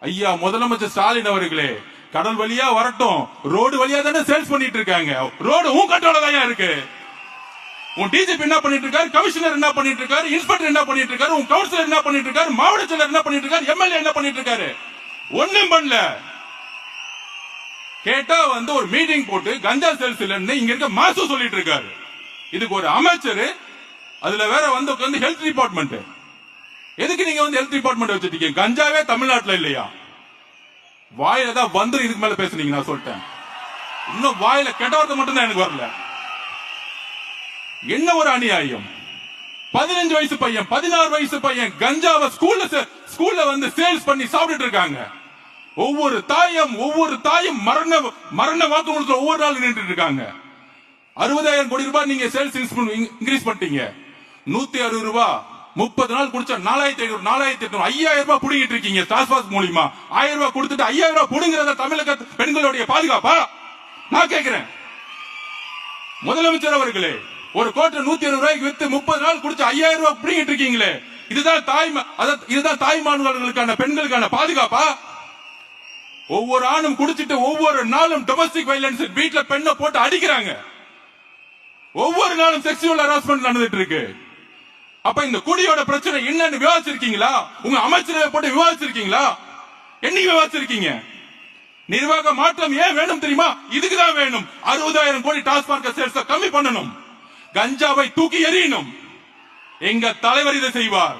ஐயா முதலமைச்சர் ஸ்டாலின் அவர்களே, கடல் வழியா வரட்டும், ரோடு வழியா தானே சேல்ஸ் பண்ணிட்டு இருக்காங்க. ரோடு உன் கண்ட்ரோல தான் இருக்கு. உன் டிஜிபி என்ன பண்ணிட்டு இருக்காரு, கமிஷனர் என்ன பண்ணிட்டு இருக்காரு, இன்ஸ்பெக்டர் என்ன பண்ணிட்டு இருக்காரு, உன் கவுன்சிலர் என்ன பண்ணிட்டு இருக்காரு, மாவட்ட செயலர் என்ன பண்ணிட்டு இருக்காரு, எம்எல்ஏ என்ன பண்ணிட்டு இருக்காரு? ஒண்ணும் பண்ணல. கேட்டா ஒரு மீட்டிங் போட்டு கஞ்சா சேல்ஸ் இல்லன்னு இங்க இருக்க மாசு சொல்லிட்டு இருக்காரு. இதுக்கு ஒரு அமைச்சர், அதுல வேற ஹெல்த் டிபார்ட்மெண்ட். எதுக்கு நீங்க ஹெல்த் டிபார்ட்மெண்ட் வச்சிருக்கீங்க? கஞ்சாவே தமிழ்நாட்டுல இல்லையா? வாயில தான் வந்து இதுக்கு மேல பேசுனீங்க. நான் சொல்லிட்டேன், இன்னும் வாயில கெட்ட வார்த்தை மட்டும் தான் எனக்கு வரல. என்ன ஒரு அநியாயம்! 15 வயசு பையன், 16 வயசு பையன் கஞ்சாவை ஸ்கூல்ல சேல்ஸ் பண்ணி சாப்பிட்டு இருக்காங்க. ஒவ்வொரு தாயும் மரண வாக்குமூலத்தில் ஒவ்வொரு நாள் நின்று இருக்காங்க. 60,000 கோடி ரூபாய் நீங்க சேல்ஸ் இன்க்ரீஸ் பண்ணிட்டீங்க. 160 ரூபாய் 30 நாள் குடிச்சா 4,500, 4,800, 5,000 ரூபாய் புடுங்கிட்டு இருக்கீங்க. டாஸ்மாக் மூலியமா 1000 ரூபாய் கொடுத்துட்டு 5,000 ரூபாய் புடுங்கிறத தமிழக பெண்களுடைய பாதுகாப்பா? நான் கேட்கிறேன். முதலமைச்சர் அவர்களே, ஒரு கோட்டை 160 ரூபாய்க்கு வித்து 30 நாள் குடிச்சு 5,000 ரூபாய் புடுங்கிட்டு இருக்கீங்களே, இதுதான் தாய்மார்களுக்கான பெண்களுக்கான பாதுகாப்பா? ஒவ்வொரு ஆணும் குடிச்சிட்டு ஒவ்வொரு நாளும் டொமஸ்டிக் வயலன்ஸ், வீட்டுல பெண்ணை போட்டு அடிக்கிறாங்க. ஒவ்வொரு நாளும் செக்ஷுவல் ஹராஸ்மெண்ட் நடந்துட்டு இருக்கு. அப்ப இந்த குடியோட பிரச்சனை என்னன்னு விவாதிச்சிருக்கீங்களா? உங்க அமைச்சரவை போட்டு விவாதிச்சிருக்கீங்களா? என்னைக்கு விவாதிச்சிருக்கீங்க? நிர்வாக மாற்றம் ஏன் வேணும் தெரியுமா? இதுக்குதான் வேணும். 60,000 கோடி டாஸ்மாக் சேல்ஸ் கம்மி பண்ணணும். கஞ்சாவை தூக்கி எறியணும். எங்க தலைவர் இதை செய்வார்.